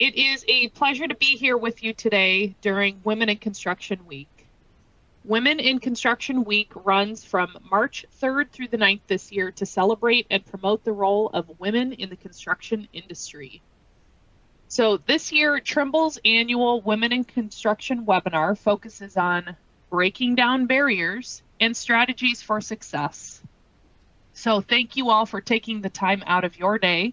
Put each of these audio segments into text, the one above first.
It is a pleasure to be here with you today during Women in Construction Week. Women in Construction Week runs from March 3rd through the 9th this year to celebrate and promote the role of women in the construction industry. So this year, Trimble's annual Women in Construction webinar focuses on breaking down barriers and strategies for success. So thank you all for taking the time out of your day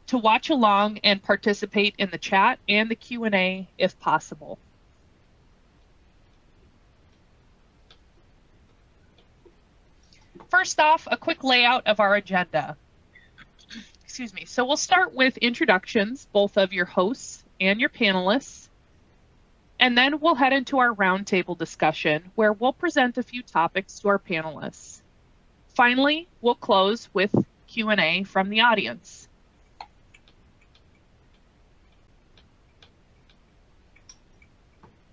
to watch along and participate in the chat and the Q&A if possible. First off, a quick layout of our agenda. Excuse me. So we'll start with introductions, both of your hosts and your panelists, and then we'll head into our roundtable discussion where we'll present a few topics to our panelists. Finally, we'll close with Q&A from the audience.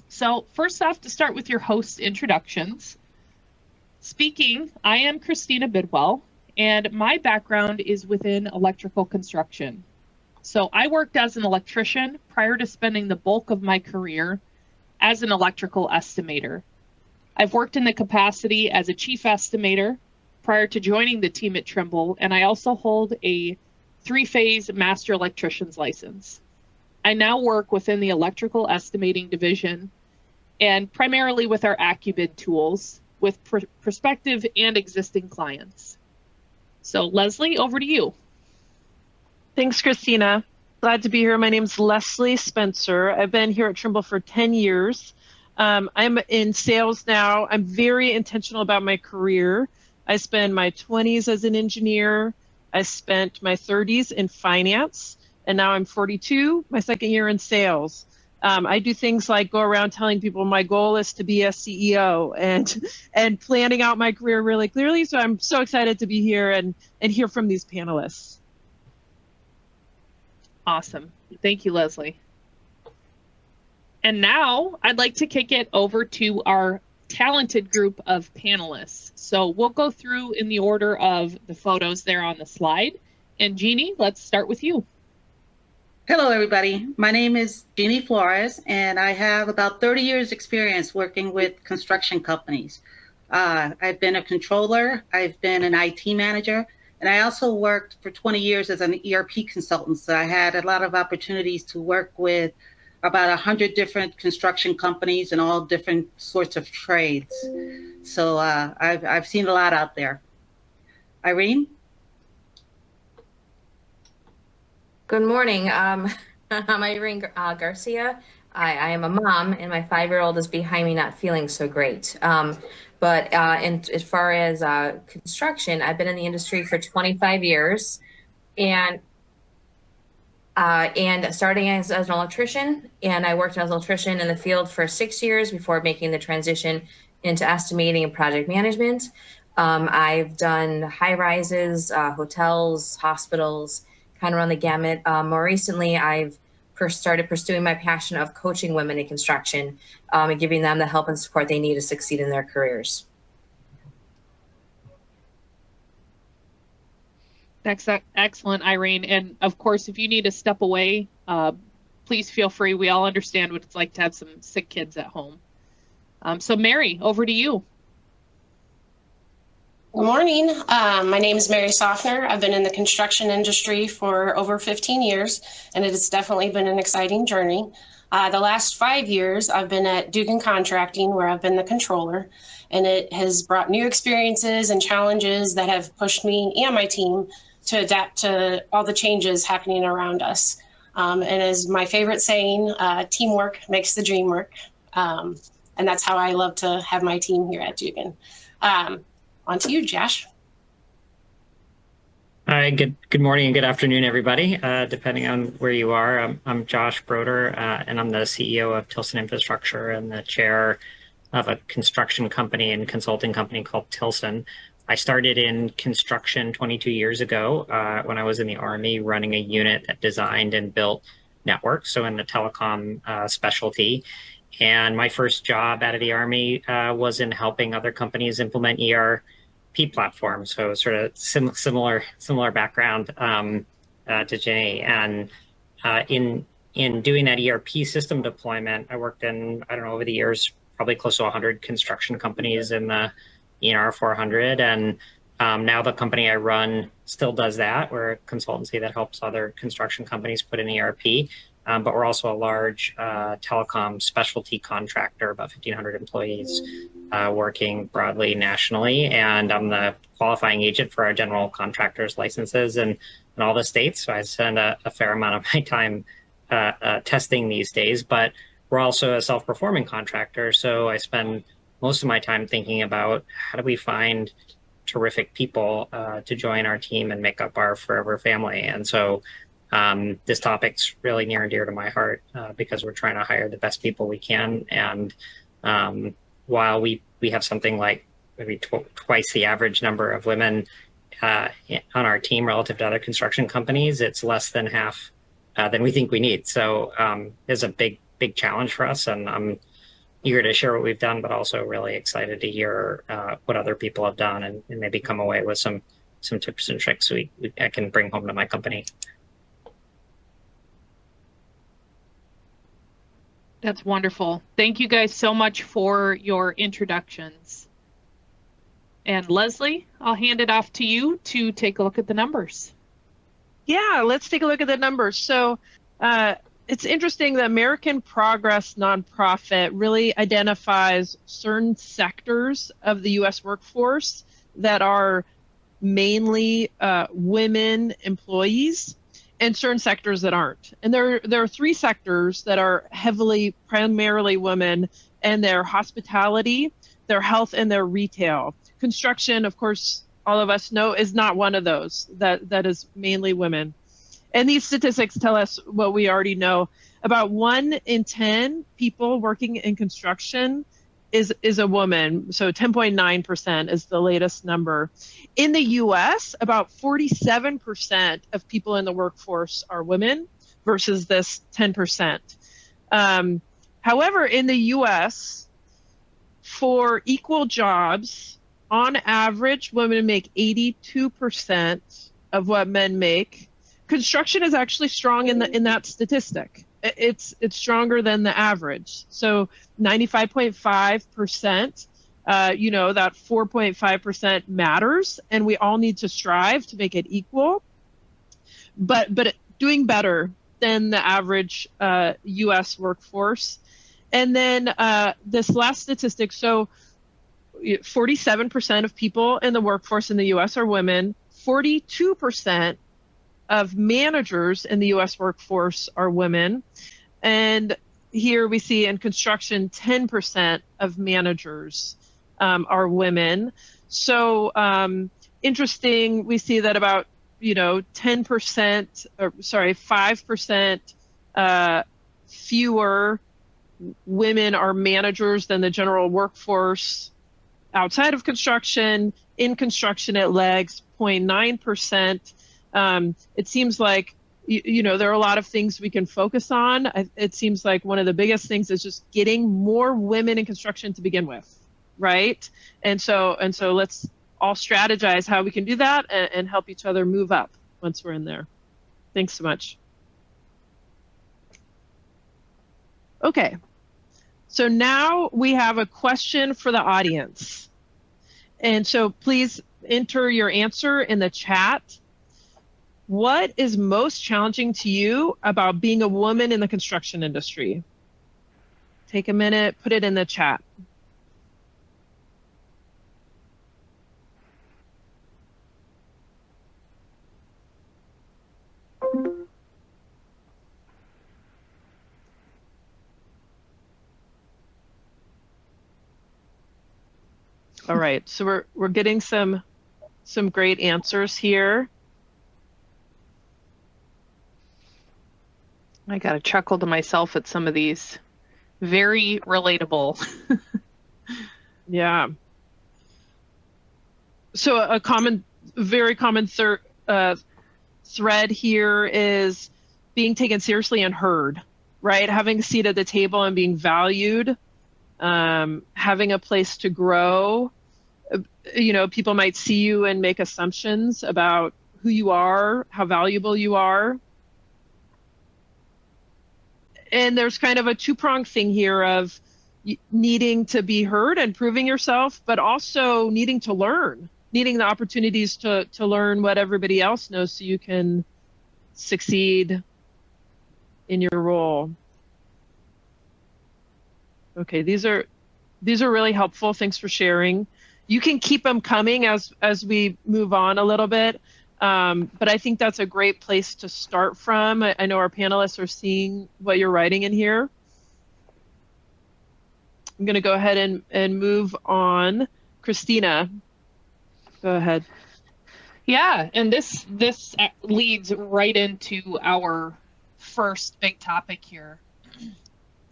So first off, to start with your host introductions. Speaking, I am Christina Bidwell, and my background is within electrical construction. So I worked as an electrician prior to spending the bulk of my career as an electrical estimator. I've worked in the capacity as a chief estimator prior to joining the team at Trimble, and I also hold a 3-phase master electrician's license. I now work within the electrical estimating division and primarily with our AccuBid tools with prospective and existing clients. So Leslie, over to you. Thanks, Christina. Glad to be here. My name's Leslie Spencer. I've been here at Trimble for 10 years. I'm in sales now. I'm very intentional about my career. I spent my 20s as an engineer. I spent my 30s in finance, and now I'm 42, my second year in sales. I do things like go around telling people my goal is to be a CEO and planning out my career really clearly. So I'm so excited to be here and hear from these panelists. Awesome. Thank you, Leslie. And now I'd like to kick it over to our talented group of panelists. So we'll go through in the order of the photos there on the slide. And Jeannie, let's start with you. Hello, everybody. My name is Jeannie Flores, and I have about 30 years experience working with construction companies. I've been a controller, I've been an IT manager, and I also worked for 20 years as an ERP consultant. So I had a lot of opportunities to work with about 100 different construction companies and all different sorts of trades. So I've seen a lot out there. Irene? Good morning. I'm Irene Garcia. I am a mom, and my 5-year-old is behind me not feeling so great. But as far as construction, I've been in the industry for 25 years, and starting as an electrician, and I worked as an electrician in the field for 6 years before making the transition into estimating and project management. I've done high rises, hotels, hospitals, kind of run the gamut. More recently, I've started pursuing my passion of coaching women in construction and giving them the help and support they need to succeed in their careers. Excellent, Irene. And of course, if you need to step away, please feel free. We all understand what it's like to have some sick kids at home. So Mary, over to you. Good morning. My name is Mary Soffner. I've been in the construction industry for over 15 years, and it has definitely been an exciting journey. The last 5 years, I've been at Dugan Contracting, where I've been the controller, and it has brought new experiences and challenges that have pushed me and my team to adapt to all the changes happening around us. And as my favorite saying, teamwork makes the dream work. And that's how I love to have my team here at Dugan. On to you, Josh. Hi, good morning and good afternoon, everybody, depending on where you are. I'm Josh Broder, and I'm the CEO of Tilson Infrastructure and the chair of a construction company and consulting company called Tilson. I started in construction 22 years ago when I was in the Army running a unit that designed and built networks, so in the telecom specialty. And my first job out of the Army was in helping other companies implement ERP platforms. So sort of similar background to Jenny. And in in doing that ERP system deployment, I worked in, I don't know, over the years, probably close to 100 construction companies in the ENR 400. And now the company I run still does that. We're a consultancy that helps other construction companies put in ERP. But we're also a large telecom specialty contractor, about 1,500 employees working broadly nationally. And I'm the qualifying agent for our general contractors licenses in all the states. So I spend a fair amount of my time testing these days. But we're also a self-performing contractor. So I spend most of my time thinking about how do we find terrific people to join our team and make up our forever family. And so this topic's really near and dear to my heart because we're trying to hire the best people we can. And while we have something like maybe twice the average number of women on our team relative to other construction companies, it's less than half than we think we need. So it's a big challenge for us. And I'm eager to share what we've done, but also really excited to hear what other people have done and maybe come away with some tips and tricks I can bring home to my company. That's wonderful. Thank you guys so much for your introductions. And Leslie, I'll hand it off to you to take a look at the numbers. Yeah, let's take a look at the numbers. So it's interesting, the American Progress nonprofit really identifies certain sectors of the U.S. workforce that are mainly women employees, and certain sectors that aren't. And there are three sectors that are primarily women, and they're hospitality, their health, and their retail. Construction, of course, all of us know, is not one of those. That is mainly women. And these statistics tell us what we already know. About 1 in 10 people working in construction is a woman. So 10.9% is the latest number. In the US, about 47% of people in the workforce are women versus this 10%. However, in the US, for equal jobs, on average, women make 82% of what men make. Construction is actually strong in that statistic. It's stronger than the average. So 95.5%, that 4.5% matters, and we all need to strive to make it equal. But doing better than the average U.S. workforce. And then this last statistic, so 47% of people in the workforce in the U.S. are women. 42% of managers in the U.S. workforce are women. And here we see in construction, 10% of managers are women. So interesting, we see that about 5% fewer women are managers than the general workforce outside of construction. In construction, it lags 0.9%. It seems like, there are a lot of things we can focus on. It seems like one of the biggest things is just getting more women in construction to begin with, right? And so let's all strategize how we can do that and help each other move up once we're in there. Thanks so much. Okay, so now we have a question for the audience. And so please enter your answer in the chat. What is most challenging to you about being a woman in the construction industry? Take a minute, put it in the chat. All right, so we're getting some great answers here. I got to chuckle to myself at some of these. Very relatable. Yeah. So a very common thread here is being taken seriously and heard, right? Having a seat at the table and being valued, having a place to grow. People might see you and make assumptions about who you are, how valuable you are. and there's kind of a two-pronged thing here of needing to be heard and proving yourself, but also needing to learn, needing the opportunities to learn what everybody else knows so you can succeed in your role. Okay, these are really helpful. Thanks for sharing. You can keep them coming as we move on a little bit. But I think that's a great place to start from. I know our panelists are seeing what you're writing in here. I'm going to go ahead and move on. Christina, go ahead. Yeah, and this leads right into our first big topic here.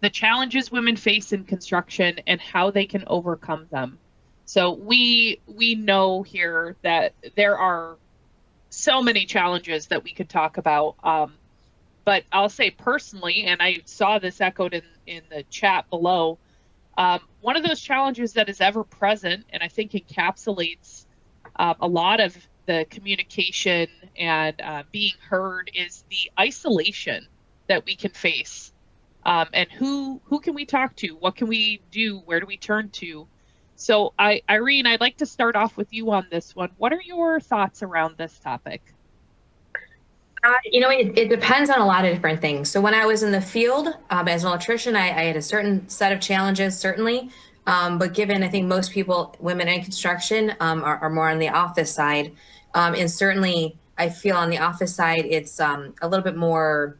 The challenges women face in construction and how they can overcome them. So we know here that there are so many challenges that we could talk about. But I'll say personally, and I saw this echoed in the chat below, one of those challenges that is ever present and I think encapsulates a lot of the communication and being heard is the isolation that we can face. And who can we talk to? What can we do? Where do we turn to? So Irene, I'd like to start off with you on this one. What are your thoughts around this topic? It depends on a lot of different things. So when I was in the field as an electrician, I had a certain set of challenges, certainly. But given, I think most people, women in construction, are more on the office side. And certainly I feel on the office side, it's a little bit more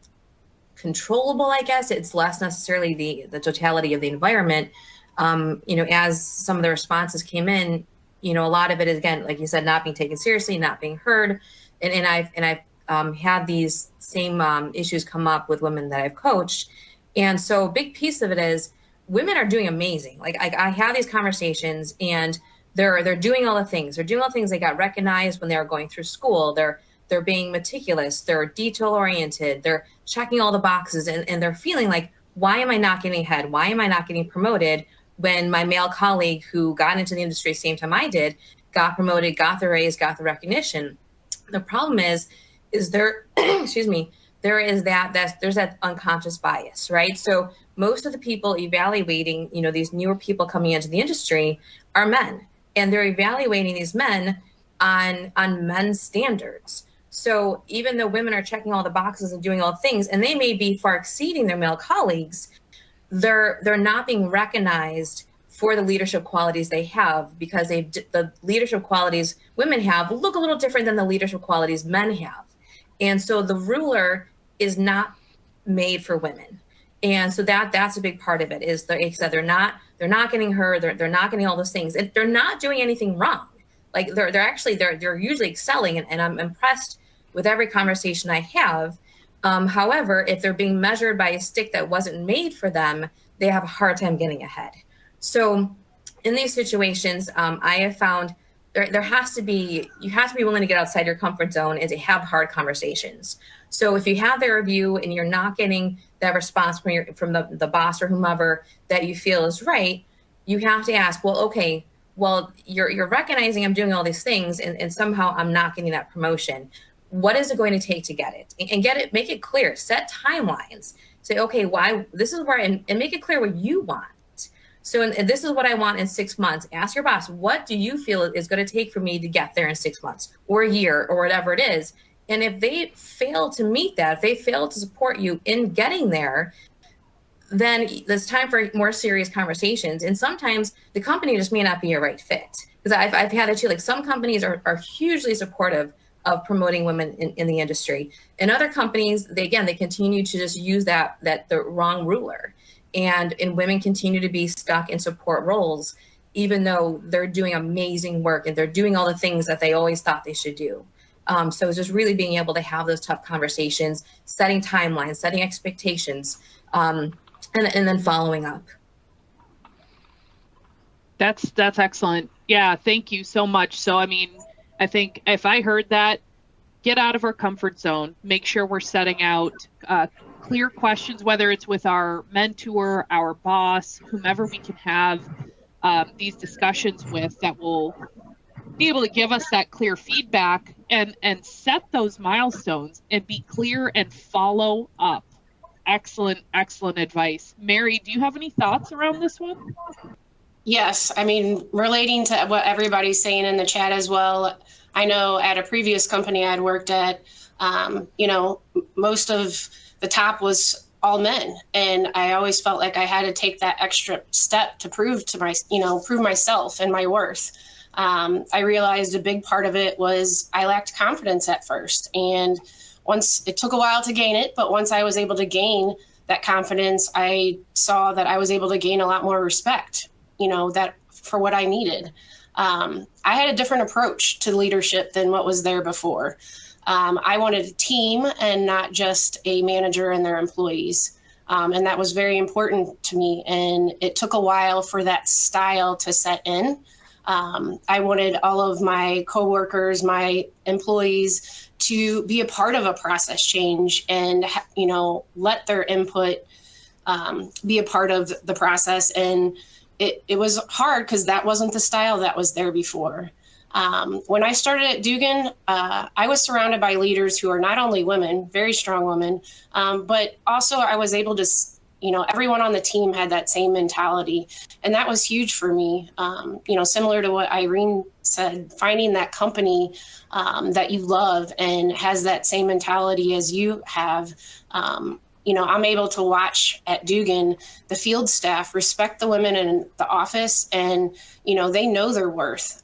controllable, I guess. It's less necessarily the totality of the environment. As some of the responses came in, a lot of it is, again, like you said, not being taken seriously, not being heard. And I've had these same issues come up with women that I've coached. And so a big piece of it is women are doing amazing. Like I have these conversations and they're doing all the things. They're doing all the things they got recognized when they were going through school. They're being meticulous. They're detail oriented. They're checking all the boxes and they're feeling like, why am I not getting ahead? Why am I not getting promoted when my male colleague who got into the industry the same time I did, got promoted, got the raise, got the recognition? The problem is there, excuse me, there's that unconscious bias, right? So most of the people evaluating, these newer people coming into the industry are men, and they're evaluating these men on men's standards. So even though women are checking all the boxes and doing all the things, and they may be far exceeding their male colleagues, they're not being recognized for the leadership qualities they have, because the leadership qualities women have look a little different than the leadership qualities men have. And so the ruler is not made for women. And so that's a big part of it, is like I said, they're not getting heard, they're not getting all those things. And they're not doing anything wrong. Like they're usually excelling, and I'm impressed with every conversation I have. However, if they're being measured by a stick that wasn't made for them, they have a hard time getting ahead. So in these situations, I have found you have to be willing to get outside your comfort zone and to have hard conversations. So if you have the review and you're not getting that response from the boss or whomever that you feel is right, you have to ask, well, okay, well, you're recognizing I'm doing all these things and somehow I'm not getting that promotion. What is it going to take to get it? And get it, make it clear, set timelines. Say, okay, why, this is where, and make it clear what you want. So and this is what I want in 6 months. Ask your boss, what do you feel is going to take for me to get there in 6 months or a year or whatever it is? And if they fail to meet that, if they fail to support you in getting there, then it's time for more serious conversations. And sometimes the company just may not be a right fit. Because I've had it too, like some companies are hugely supportive of promoting women in the industry. And other companies, they continue to just use the wrong ruler. And women continue to be stuck in support roles, even though they're doing amazing work and they're doing all the things that they always thought they should do. So it's just really being able to have those tough conversations, setting timelines, setting expectations, and then following up. That's excellent. Yeah, thank you so much. So, I mean, I think if I heard that, get out of our comfort zone, make sure we're setting out clear questions, whether it's with our mentor, our boss, whomever we can have these discussions with, that will be able to give us that clear feedback and set those milestones and be clear and follow up. excellent, excellent advice. Mary, do you have any thoughts around this one? Yes, I mean, relating to what everybody's saying in the chat as well, I know at a previous company I'd worked at, most of the top was all men. And I always felt like I had to take that extra step to prove myself and my worth. I realized a big part of it was I lacked confidence at first. And once it took a while to gain it, but once I was able to gain that confidence, I saw that I was able to gain a lot more respect, that for what I needed. I had a different approach to leadership than what was there before. I wanted a team and not just a manager and their employees. And that was very important to me. And it took a while for that style to set in. I wanted all of my coworkers, my employees to be a part of a process change and, let their input be a part of the process. And it was hard because that wasn't the style that was there before. When I started at Dugan, I was surrounded by leaders who are not only women, very strong women, but also I was able to, everyone on the team had that same mentality. And that was huge for me. Similar to what Irene said, finding that company that you love and has that same mentality as you have. I'm able to watch at Dugan, the field staff respect the women in the office and, they know their worth.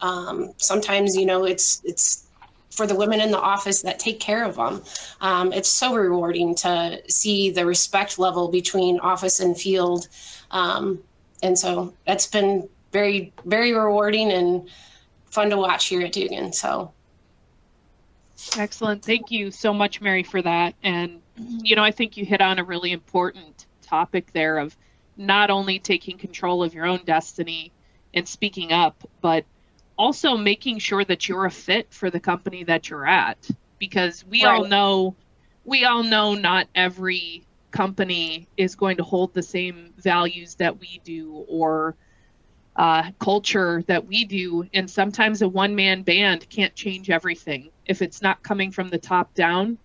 Sometimes, it's for the women in the office that take care of them. It's so rewarding to see the respect level between office and field. And so that's been very, very rewarding and fun to watch here at Dugan. So. Excellent. Thank you so much, Mary, for that. And, I think you hit on a really important topic there of not only taking control of your own destiny and speaking up, but also making sure that you're a fit for the company that you're at. Because we all know not every company is going to hold the same values that we do or culture that we do. And sometimes a one-man band can't change everything. If it's not coming from the top down,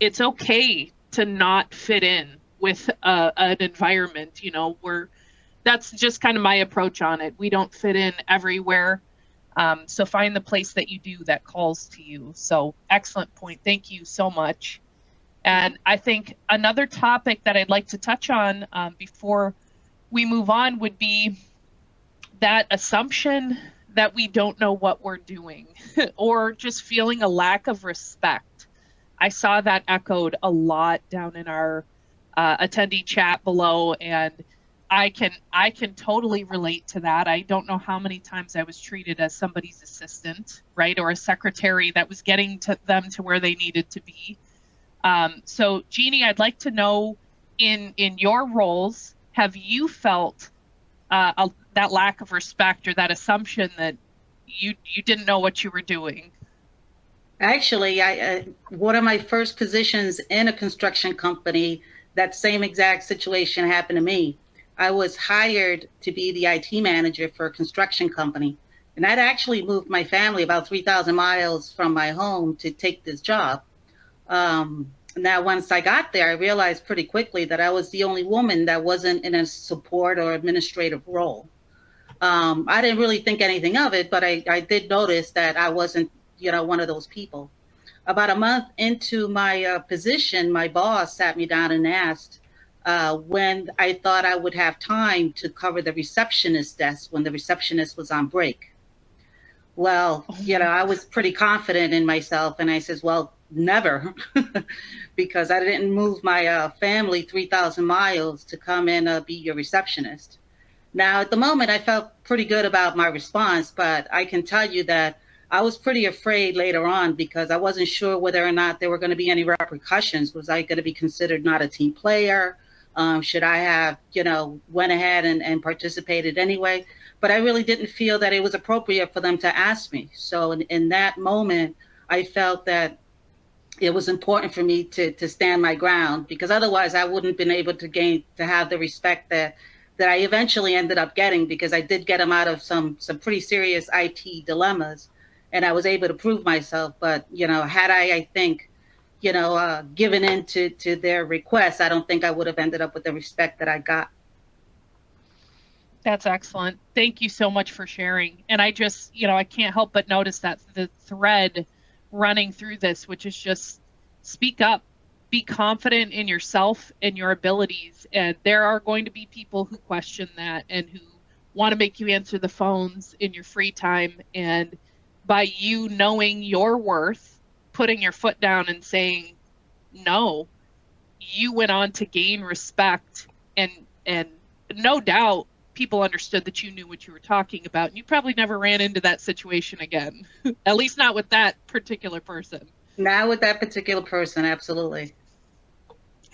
it's okay to not fit in with an environment, that's just kind of my approach on it. We don't fit in everywhere. So find the place that you do that calls to you. So excellent point. Thank you so much. And I think another topic that I'd like to touch on before we move on would be that assumption that we don't know what we're doing or just feeling a lack of respect. I saw that echoed a lot down in our attendee chat below, and I can totally relate to that. I don't know how many times I was treated as somebody's assistant, right, or a secretary that was getting them to where they needed to be. So, Jeannie, I'd like to know, in your roles, have you felt that lack of respect or that assumption that you didn't know what you were doing? Actually, one of my first positions in a construction company, that same exact situation happened to me. I was hired to be the IT manager for a construction company. And I'd actually moved my family about 3,000 miles from my home to take this job. Now, once I got there, I realized pretty quickly that I was the only woman that wasn't in a support or administrative role. I didn't really think anything of it, but I did notice that I wasn't one of those people. About a month into my position, my boss sat me down and asked when I thought I would have time to cover the receptionist desk when the receptionist was on break. Well, I was pretty confident in myself, and I says, well, never, because I didn't move my family 3,000 miles to come and be your receptionist. Now, at the moment, I felt pretty good about my response, but I can tell you that I was pretty afraid later on because I wasn't sure whether or not there were going to be any repercussions. Was I going to be considered not a team player? Should I have, went ahead and participated anyway? But I really didn't feel that it was appropriate for them to ask me. So in that moment, I felt that it was important for me to stand my ground, because otherwise I wouldn't have been able to have the respect that I eventually ended up getting, because I did get them out of some pretty serious IT dilemmas. And I was able to prove myself. But, had I think, given in to their requests, I don't think I would have ended up with the respect that I got. That's excellent. Thank you so much for sharing. And I just, I can't help but notice that the thread running through this, which is just speak up, be confident in yourself and your abilities. And there are going to be people who question that and who want to make you answer the phones in your free time. And by you knowing your worth, putting your foot down and saying no, you went on to gain respect, and no doubt people understood that you knew what you were talking about, and you probably never ran into that situation again. At least not with that particular person. Not with that particular person, absolutely.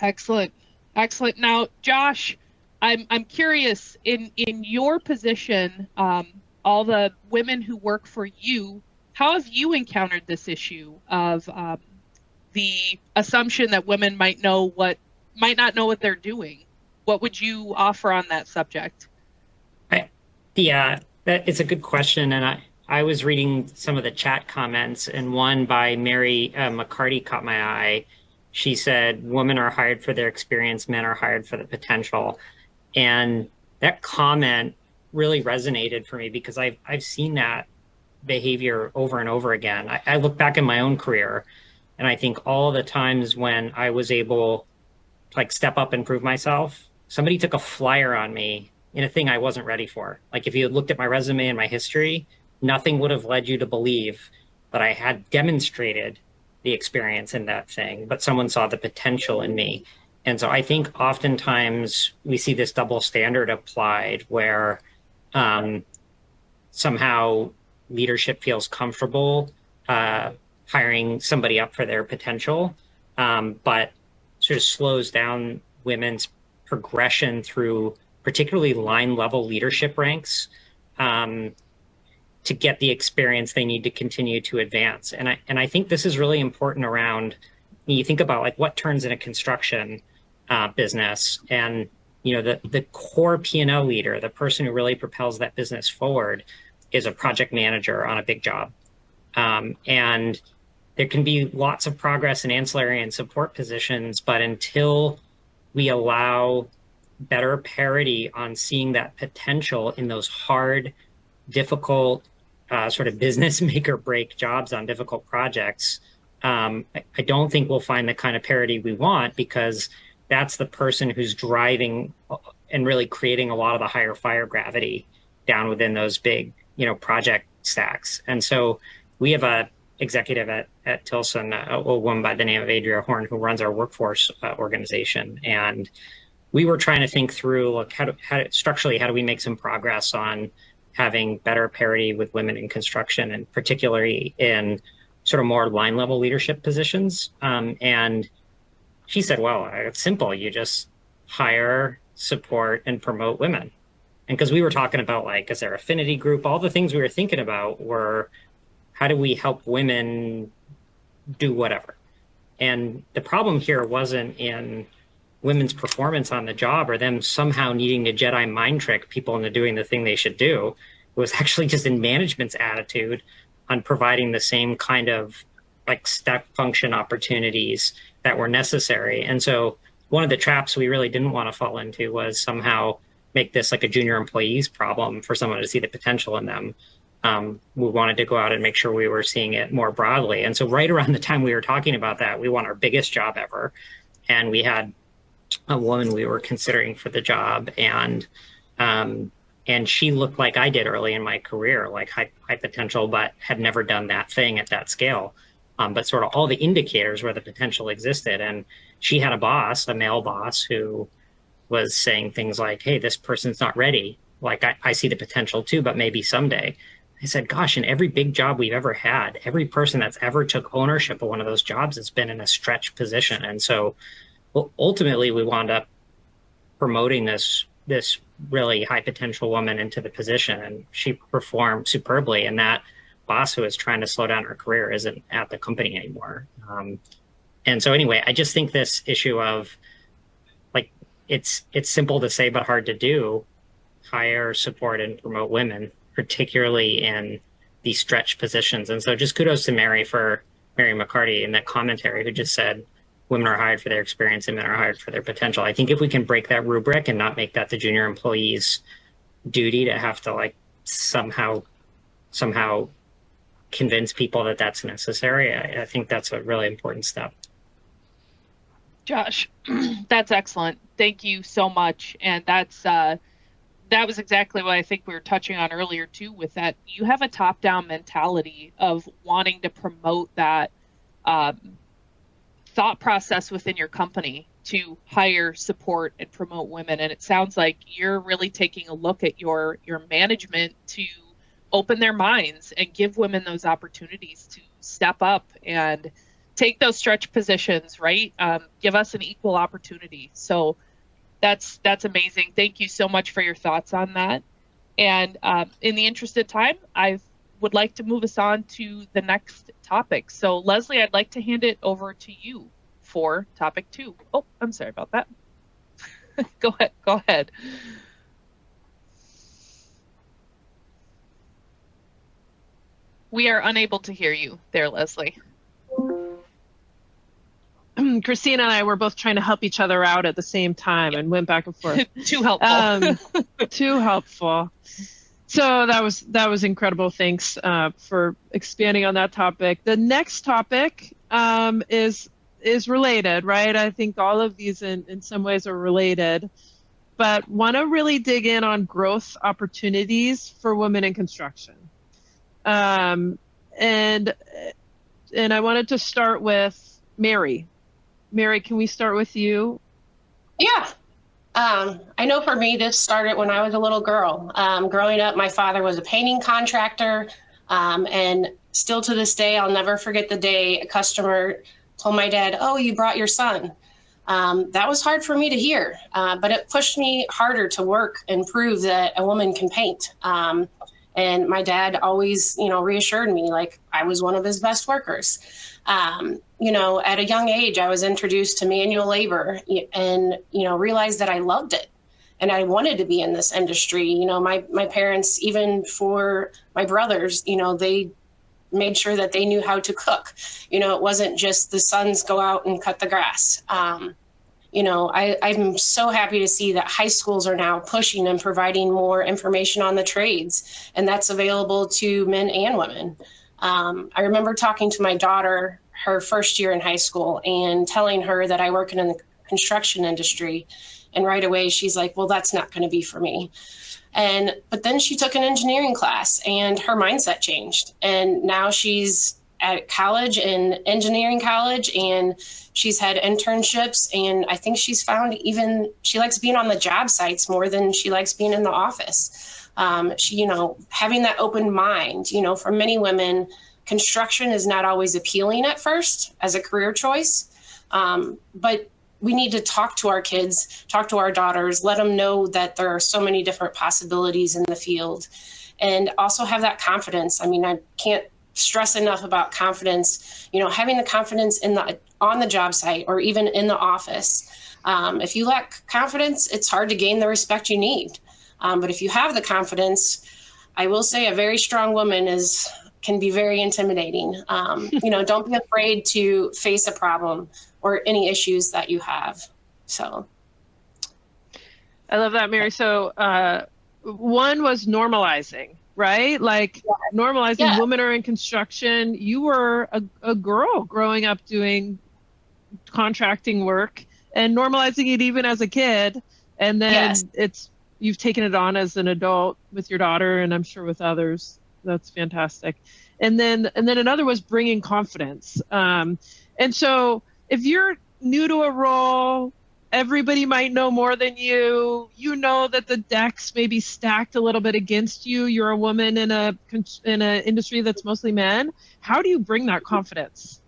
Excellent. Now, Josh, I'm curious, in your position, all the women who work for you, how have you encountered this issue of the assumption that women might not know what they're doing? What would you offer on that subject? Yeah, it's a good question. And I was reading some of the chat comments, and one by Mary McCarty caught my eye. She said, women are hired for their experience, men are hired for the potential. And that comment really resonated for me because I've seen that behavior over and over again. I look back in my own career, and I think all the times when I was able to step up and prove myself, somebody took a flyer on me in a thing I wasn't ready for. Like if you had looked at my resume and my history, nothing would have led you to believe that I had demonstrated the experience in that thing, but someone saw the potential in me. And so I think oftentimes we see this double standard applied where somehow leadership feels comfortable hiring somebody up for their potential, but sort of slows down women's progression through particularly line level leadership ranks to get the experience they need to continue to advance. And I think this is really important around, you think about what turns in a construction business, and the core P&L leader, the person who really propels that business forward, is a project manager on a big job. And there can be lots of progress in ancillary and support positions, but until we allow better parity on seeing that potential in those hard, difficult, sort of business make or break jobs on difficult projects, I don't think we'll find the kind of parity we want, because that's the person who's driving and really creating a lot of the higher fire gravity down within those big, project stacks. And so we have a executive at Tilson, a woman by the name of Adria Horn, who runs our workforce organization. And we were trying to think through, structurally, how do we make some progress on having better parity with women in construction, and particularly in sort of more line level leadership positions. And she said, well, it's simple. You just hire, support, and promote women. And because we were talking about is there affinity group, all the things we were thinking about were, how do we help women do whatever? And the problem here wasn't in women's performance on the job or them somehow needing to Jedi mind trick people into doing the thing they should do. It was actually just in management's attitude on providing the same kind of step function opportunities that were necessary. And so one of the traps we really didn't want to fall into was somehow make this a junior employee's problem for someone to see the potential in them. We wanted to go out and make sure we were seeing it more broadly. And so right around the time we were talking about that, we won our biggest job ever. And we had a woman we were considering for the job. And she looked like I did early in my career, high potential, but had never done that thing at that scale. But sort of all the indicators where the potential existed. And she had a boss, a male boss, who was saying things like, hey, this person's not ready. I see the potential too, but maybe someday. I said, gosh, in every big job we've ever had, every person that's ever took ownership of one of those jobs has been in a stretch position. And so ultimately we wound up promoting this really high potential woman into the position, and she performed superbly. And that boss who was trying to slow down her career isn't at the company anymore. And so anyway, I just think this issue of it's simple to say, but hard to do. Hire, support, and promote women, particularly in these stretch positions. And so just kudos to Mary for Mary McCarty in that commentary, who just said, women are hired for their experience and men are hired for their potential. I think if we can break that rubric and not make that the junior employee's duty to have to like somehow convince people that that's necessary, I think that's a really important step. Josh, that's excellent. Thank you so much. And that's that was exactly what I think we were touching on earlier too, with that you have a top-down mentality of wanting to promote that thought process within your company to hire, support, and promote women. And it sounds like you're really taking a look at your management to open their minds and give women those opportunities to step up and take those stretch positions, right? Give us an equal opportunity. So that's amazing. Thank you so much for your thoughts on that. And in the interest of time, I would like to move us on to the next topic. So Leslie, I'd like to hand it over to you for topic 2. Oh, I'm sorry about that. Go ahead. We are unable to hear you there, Leslie. Christina and I were both trying to help each other out at the same time and went back and forth. Too helpful. Too helpful. So that was incredible. Thanks for expanding on that topic. The next topic is related, right? I think all of these in some ways are related, but want to really dig in on growth opportunities for women in construction. And I wanted to start with Mary. Mary, can we start with you? Yeah. I know for me, this started when I was a little girl. Growing up, my father was a painting contractor. And still to this day, I'll never forget the day a customer told my dad, "Oh, you brought your son." That was hard for me to hear, but it pushed me harder to work and prove that a woman can paint. And my dad always, reassured me like I was one of his best workers. At a young age, I was introduced to manual labor and, realized that I loved it and I wanted to be in this industry. My parents, even for my brothers, they made sure that they knew how to cook. It wasn't just the sons go out and cut the grass. I'm so happy to see that high schools are now pushing and providing more information on the trades, and that's available to men and women. I remember talking to my daughter her first year in high school and telling her that I work in the construction industry. And right away, she's like, "Well, that's not going to be for me." But then she took an engineering class and her mindset changed. And now she's at college and engineering college, and she's had internships. And I think she's found she likes being on the job sites more than she likes being in the office. Having that open mind, for many women, construction is not always appealing at first as a career choice. But we need to talk to our kids, talk to our daughters, let them know that there are so many different possibilities in the field, and also have that confidence. I mean, I can't stress enough about confidence, having the confidence on the job site or even in the office. If you lack confidence, it's hard to gain the respect you need. But if you have the confidence, I will say a very strong woman can be very intimidating. Don't be afraid to face a problem or any issues that you have. So. I love that, Mary. So one was normalizing, right? Like normalizing women are in construction. You were a girl growing up doing contracting work and normalizing it even as a kid. And then you've taken it on as an adult with your daughter, and I'm sure with others. That's fantastic. And then another was bringing confidence. And so if you're new to a role, everybody might know more than you. You know that the decks may be stacked a little bit against you. You're a woman in a industry that's mostly men. How do you bring that confidence?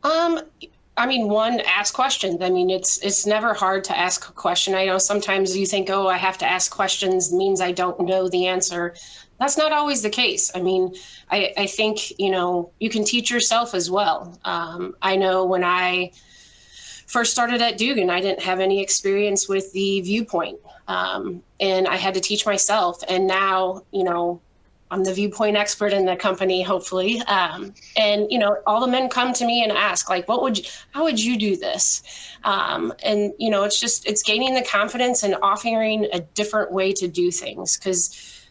One, ask questions. I mean, it's never hard to ask a question. I know sometimes you think, oh, I have to ask questions means I don't know the answer. That's not always the case. I mean, I think, you can teach yourself as well. I know when I first started at Dugan, I didn't have any experience with the viewpoint. And I had to teach myself. And now, I'm the viewpoint expert in the company, hopefully. And, you know, all the men come to me and ask, like, how would you do this? And, you know, it's gaining the confidence and offering a different way to do things. Because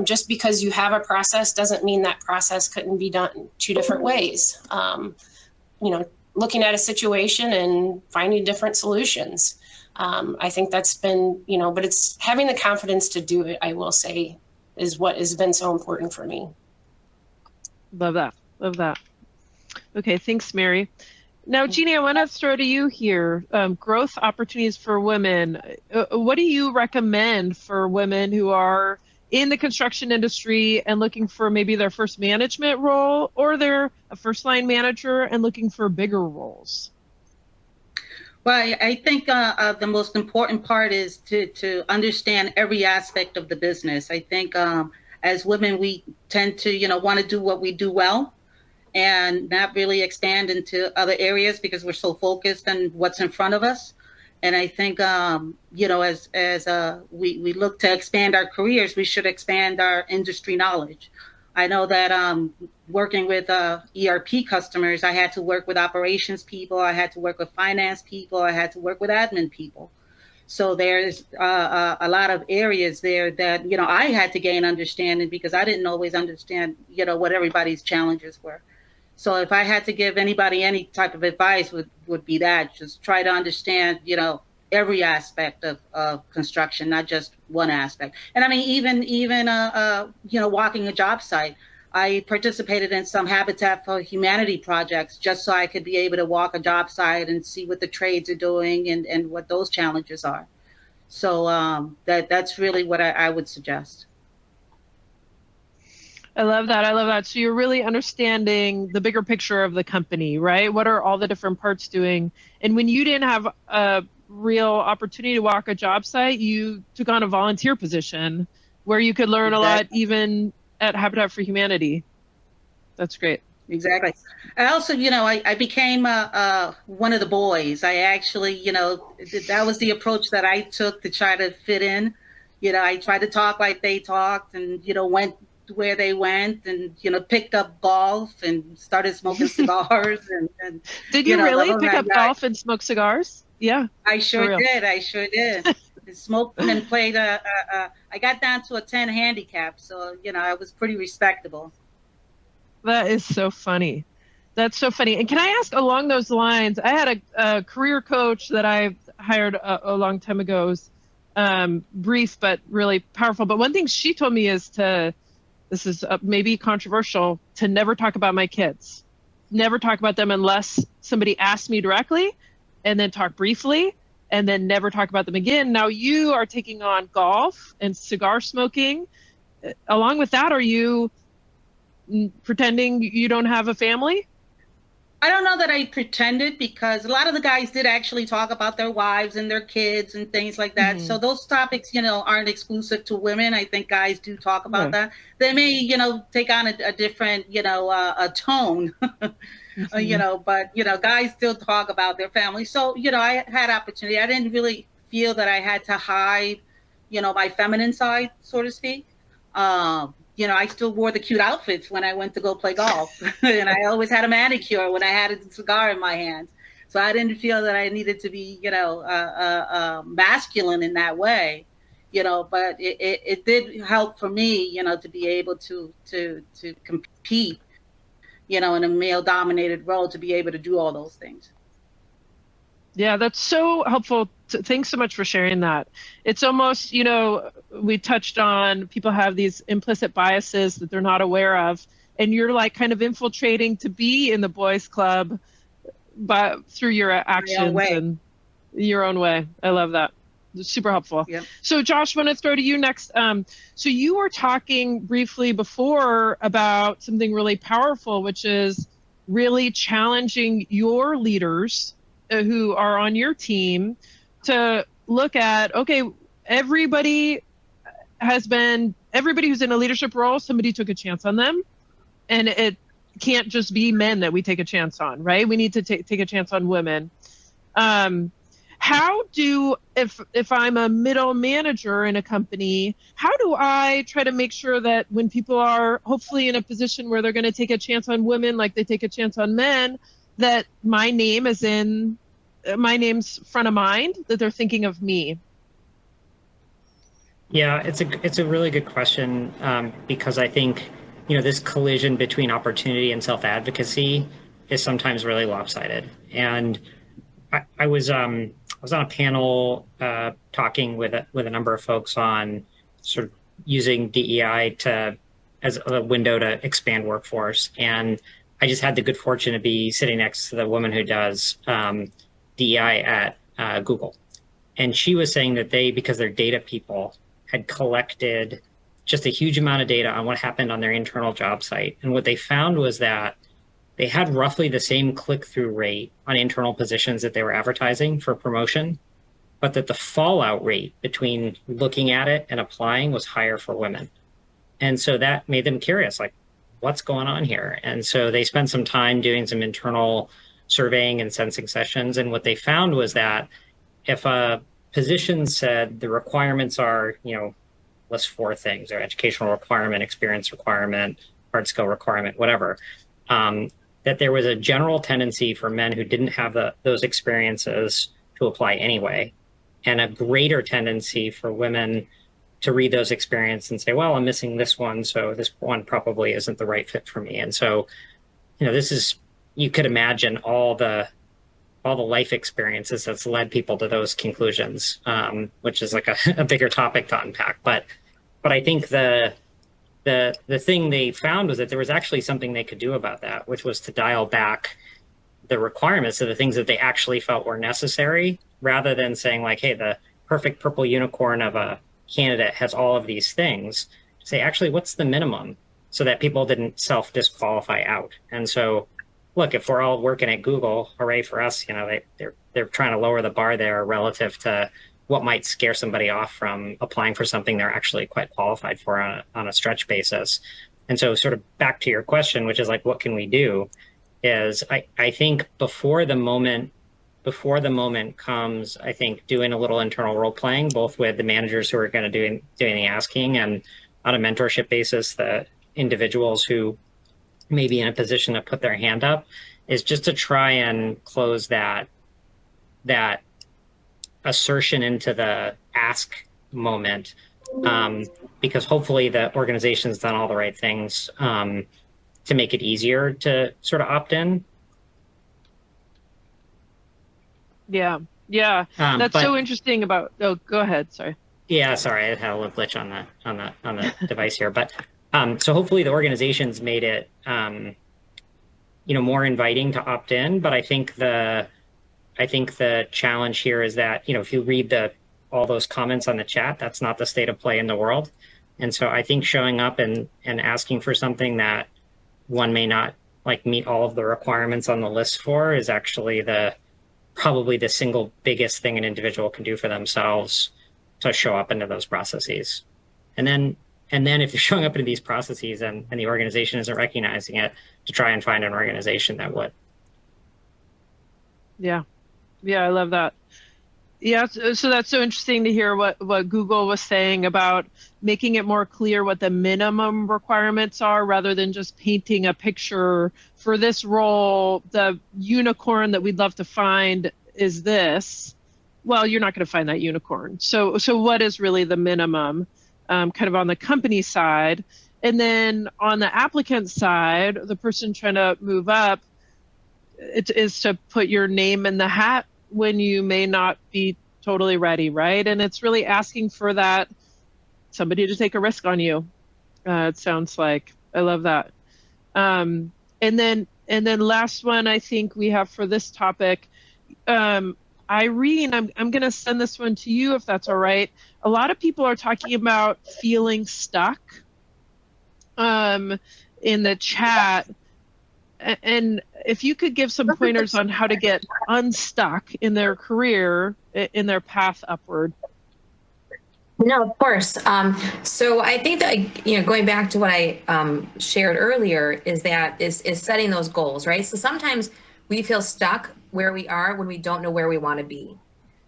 just because you have a process doesn't mean that process couldn't be done 2 different ways. You know, looking at a situation and finding different solutions. I think that's been, you know, but it's having the confidence to do it, I will say, is what has been so important for me. Love that. Love that. Okay, thanks, Mary. Now, Jeannie, I want to throw to you here. Growth opportunities for women. What do you recommend for women who are in the construction industry and looking for maybe their first management role, or they're a first line manager and looking for bigger roles? Well, I think the most important part is to understand every aspect of the business. I think as women, we tend to, you know, want to do what we do well and not really expand into other areas because we're so focused on what's in front of us. And I think, you know, as we look to expand our careers, we should expand our industry knowledge. I know that working with ERP customers, I had to work with operations people, I had to work with finance people, I had to work with admin people. So there's a lot of areas there that, you know, I had to gain understanding because I didn't always understand, you know, what everybody's challenges were. So if I had to give anybody any type of advice, would be that just try to understand, you know, every aspect of construction, not just one aspect. And I mean, even you know, walking a job site, I participated in some Habitat for Humanity projects just so I could be able to walk a job site and see what the trades are doing and what those challenges are. So that's really what I would suggest. I love that. I love that. So you're really understanding the bigger picture of the company, right? What are all the different parts doing? And when you didn't have a real opportunity to walk a job site, you took on a volunteer position where you could learn a lot, even at Habitat for Humanity. That's great. Exactly. I also, you know, I became one of the boys. I actually, you know, that was the approach that I took to try to fit in. You know, I tried to talk like they talked and, you know, went where they went and, you know, picked up golf and started smoking cigars. And did you really pick up golf and smoke cigars? Yeah. I sure did. I sure did. Smoked and played. I got down to a 10 handicap. So, you know, I was pretty respectable. That is so funny. That's so funny. And can I ask along those lines, I had a career coach that I hired a long time ago. It was, brief, but really powerful. But one thing she told me is this is maybe controversial, to never talk about my kids. Never talk about them unless somebody asks me directly, and then talk briefly, and then never talk about them again. Now you are taking on golf and cigar smoking. Along with that, are you pretending you don't have a family? I don't know that I pretended, because a lot of the guys did actually talk about their wives and their kids and things like that. Mm-hmm. So those topics, you know, aren't exclusive to women. I think guys do talk about that. They may, you know, take on a different, you know, a tone, mm-hmm. You know, but, you know, guys still talk about their family. So, you know, I had opportunity. I didn't really feel that I had to hide, you know, my feminine side, so to speak. You know, I still wore the cute outfits when I went to go play golf. And I always had a manicure when I had a cigar in my hand. So I didn't feel that I needed to be, you know, masculine in that way, you know, but it did help for me, you know, to be able to compete, you know, in a male dominated role, to be able to do all those things. Yeah, that's so helpful. Thanks so much for sharing that. It's almost, you know, we touched on people have these implicit biases that they're not aware of, and you're like kind of infiltrating to be in the boys club, but through your actions and your own way. I love that. It's super helpful. Yep. So Josh, I want to throw to you next. So you were talking briefly before about something really powerful, which is really challenging your leaders who are on your team to look at, okay, everybody who's in a leadership role, somebody took a chance on them, and it can't just be men that we take a chance on, right? We need to take a chance on women. How if I'm a middle manager in a company, how do I try to make sure that when people are hopefully in a position where they're going to take a chance on women like they take a chance on men, that my name's front of mind, that they're thinking of me? Yeah, it's a really good question, because I think, this collision between opportunity and self-advocacy is sometimes really lopsided. And I was on a panel talking with a number of folks on sort of using DEI as a window to expand workforce. And I just had the good fortune to be sitting next to the woman who does DEI at Google. And she was saying that because they're data people, had collected just a huge amount of data on what happened on their internal job site. And what they found was that they had roughly the same click-through rate on internal positions that they were advertising for promotion, but that the fallout rate between looking at it and applying was higher for women. And so that made them curious, like, what's going on here? And so they spent some time doing some internal surveying and sensing sessions. And what they found was that if a position said the requirements are, list 4 things, or educational requirement, experience requirement, hard skill requirement, whatever, that there was a general tendency for men who didn't have those experiences to apply anyway, and a greater tendency for women to read those experiences and say, well, I'm missing this one, so this one probably isn't the right fit for me. And so, you could imagine all the life experiences that's led people to those conclusions, which is like a bigger topic to unpack. But I think the thing they found was that there was actually something they could do about that, which was to dial back the requirements of the things that they actually felt were necessary, rather than saying like, hey, the perfect purple unicorn of a candidate has all of these things. Say, actually, what's the minimum, so that people didn't self-disqualify out. And so, look, if we're all working at Google, hooray for us, they're trying to lower the bar there relative to what might scare somebody off from applying for something they're actually quite qualified for on a stretch basis. And so sort of back to your question, which is like, what can we do? Is I think before the moment comes, I think doing a little internal role playing, both with the managers who are going to doing the asking, and on a mentorship basis, the individuals who may be in a position to put their hand up, is just to try and close that assertion into the ask moment, because hopefully the organization's done all the right things to make it easier to sort of opt in. Yeah. That's so interesting about. Oh, go ahead. Sorry. Yeah, sorry, I had a little glitch on the device here, but so hopefully the organization's made it more inviting to opt in. But I think the challenge here is that if you read all those comments on the chat, that's not the state of play in the world. And so I think showing up and asking for something that one may not meet all of the requirements on the list for is actually probably the single biggest thing an individual can do for themselves to show up into those processes. And then if you're showing up into these processes and the organization isn't recognizing it, to try and find an organization that would. Yeah, I love that. Yeah, so that's so interesting to hear what Google was saying about making it more clear what the minimum requirements are, rather than just painting a picture for this role. The unicorn that we'd love to find is this. Well, you're not going to find that unicorn. So what is really the minimum, kind of on the company side? And then on the applicant side, the person trying to move up, it is to put your name in the hat when you may not be totally ready, right? And it's really asking for that somebody to take a risk on you. It sounds like. I love that. And then last one I think we have for this topic, Irene, I'm going to send this one to you if that's all right. A lot of people are talking about feeling stuck in the chat. And if you could give some pointers on how to get unstuck in their career, in their path upward. No, of course. So I think that, going back to what I shared earlier, is setting those goals, right? So sometimes we feel stuck where we are when we don't know where we want to be.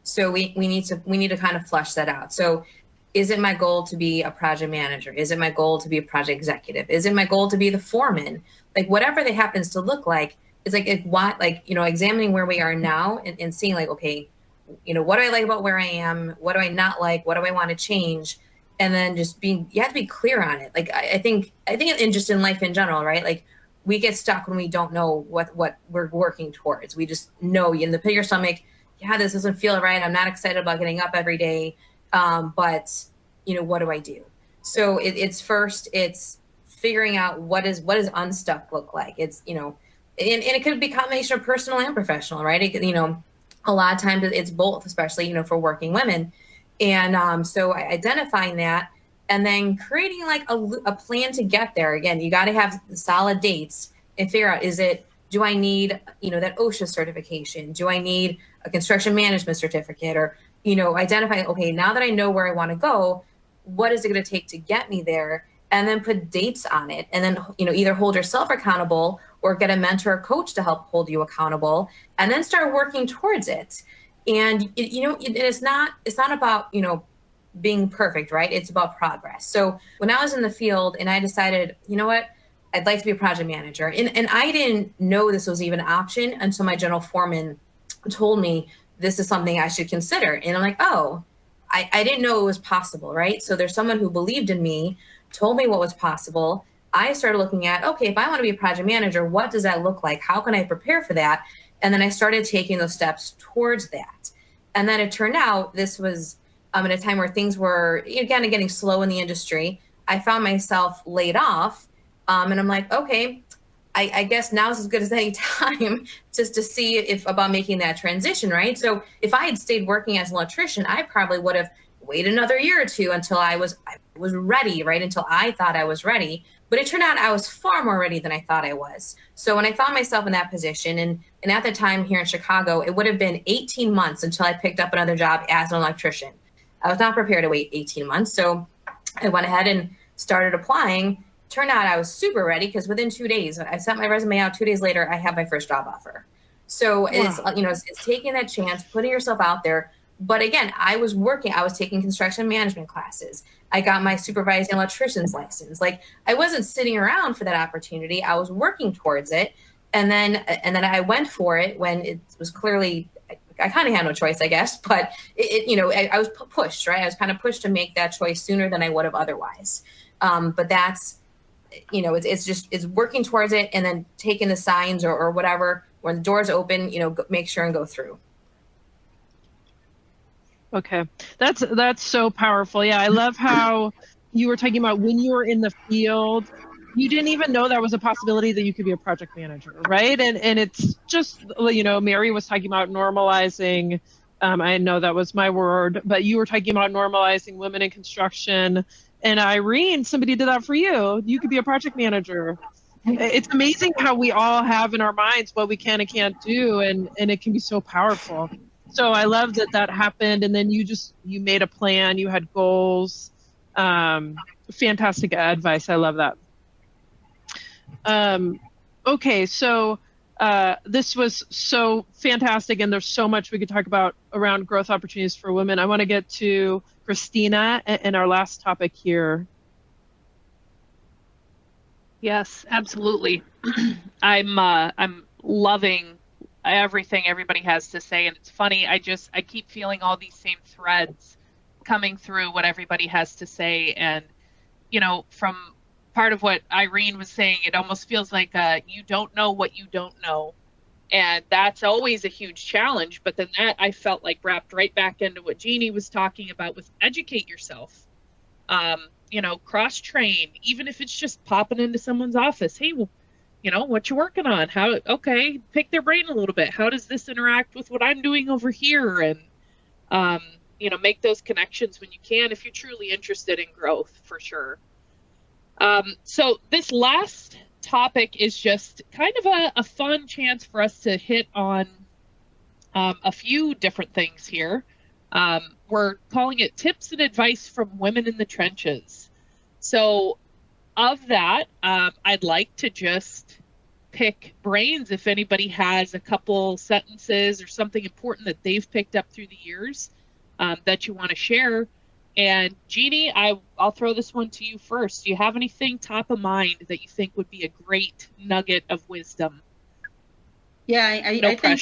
So we need to kind of flesh that out. So is it my goal to be a project manager? Is it my goal to be a project executive? Is it my goal to be the foreman? Like whatever that happens to look like, it's like examining where we are now and seeing like, okay, what do I like about where I am? What do I not like? What do I want to change? And then just you have to be clear on it. Like I think just in life in general, right? Like we get stuck when we don't know what we're working towards. We just know in the pit of your stomach, yeah, this doesn't feel right. I'm not excited about getting up every day. But what do I do? So it's figuring out what does unstuck look like. It's, and it could be a combination of personal and professional, right? It could, a lot of times it's both, especially, for working women. And so identifying that and then creating like a plan to get there. Again, you got to have solid dates and figure out, do I need, that OSHA certification? Do I need a construction management certificate? Or, identify, okay, now that I know where I want to go, what is it going to take to get me there? And then put dates on it. And then, either hold yourself accountable or get a mentor or coach to help hold you accountable, and then start working towards it. And, it's not about, being perfect, right? It's about progress. So when I was in the field and I decided, what, I'd like to be a project manager. And I didn't know this was even an option until my general foreman told me this is something I should consider. And I'm like, oh, I didn't know it was possible, right? So there's someone who believed in me, told me what was possible. I started looking at, okay, if I want to be a project manager, what does that look like? How can I prepare for that? And then I started taking those steps towards that. And then it turned out this was at a time where things were, again, getting slow in the industry. I found myself laid off. And I'm like, okay, I guess now's as good as any time just to see about making that transition, right? So if I had stayed working as an electrician, I probably would have waited another year or two until I was ready, right? Until I thought I was ready. But it turned out I was far more ready than I thought I was. So when I found myself in that position, and at the time here in Chicago, it would have been 18 months until I picked up another job as an electrician. I was not prepared to wait 18 months. So I went ahead and started applying. Turned out I was super ready because within 2 days, I sent my resume out. 2 days later, I had my first job offer. So wow. It's taking that chance, putting yourself out there. But again, I was taking construction management classes. I got my supervising electrician's license. Like I wasn't sitting around for that opportunity. I was working towards it. And then I went for it when it was clearly, I kind of had no choice, I guess, but I was pushed, right? I was kind of pushed to make that choice sooner than I would have otherwise. But that's, it's working towards it and then taking the signs or whatever, when the doors open, make sure and go through. Okay. That's so powerful. Yeah. I love how you were talking about when you were in the field, you didn't even know that was a possibility that you could be a project manager. Right. And it's just, Mary was talking about normalizing. I know that was my word, but you were talking about normalizing women in construction. And Irene, somebody did that for you. You could be a project manager. It's amazing how we all have in our minds what we can and can't do. And it can be so powerful. So I love that happened. And then you made a plan, you had goals. Fantastic advice. I love that. Okay. So this was so fantastic. And there's so much we could talk about around growth opportunities for women. I want to get to Christina and our last topic here. Yes, absolutely. I'm loving everything everybody has to say, and it's funny. I keep feeling all these same threads coming through what everybody has to say, and from part of what Irene was saying, it almost feels like you don't know what you don't know. And that's always a huge challenge. But then that I felt like wrapped right back into what Jeannie was talking about with educate yourself, cross train, even if it's just popping into someone's office. Hey, well, what you working on? Okay, pick their brain a little bit. How does this interact with what I'm doing over here? And, make those connections when you can, if you're truly interested in growth, for sure. So this last topic is just kind of a fun chance for us to hit on a few different things here. We're calling it tips and advice from women in the trenches. So of that, I'd like to just pick brains if anybody has a couple sentences or something important that they've picked up through the years that you want to share. And Jeannie, I'll throw this one to you first. Do you have anything top of mind that you think would be a great nugget of wisdom? Yeah, I think,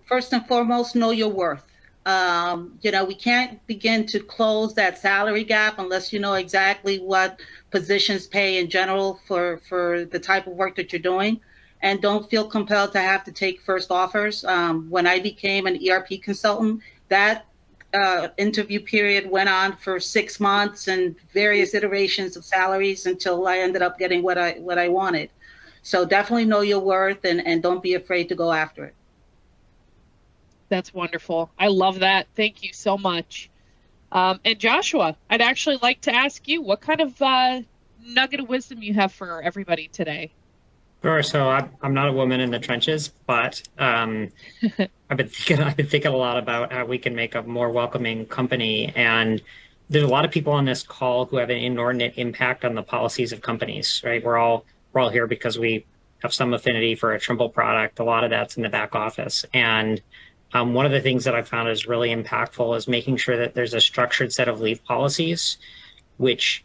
first and foremost, know your worth. We can't begin to close that salary gap unless you know exactly what positions pay in general for the type of work that you're doing. And don't feel compelled to have to take first offers. When I became an ERP consultant, that interview period went on for 6 months and various iterations of salaries until I ended up getting what I wanted. So definitely know your worth and don't be afraid to go after it. That's wonderful. I love that. Thank you so much. And Joshua, I'd actually like to ask you what kind of nugget of wisdom you have for everybody today. Sure. So I'm not a woman in the trenches, but I've been thinking a lot about how we can make a more welcoming company. And there's a lot of people on this call who have an inordinate impact on the policies of companies, right? We're all here because we have some affinity for a Trimble product. A lot of that's in the back office. And one of the things that I found is really impactful is making sure that there's a structured set of leave policies which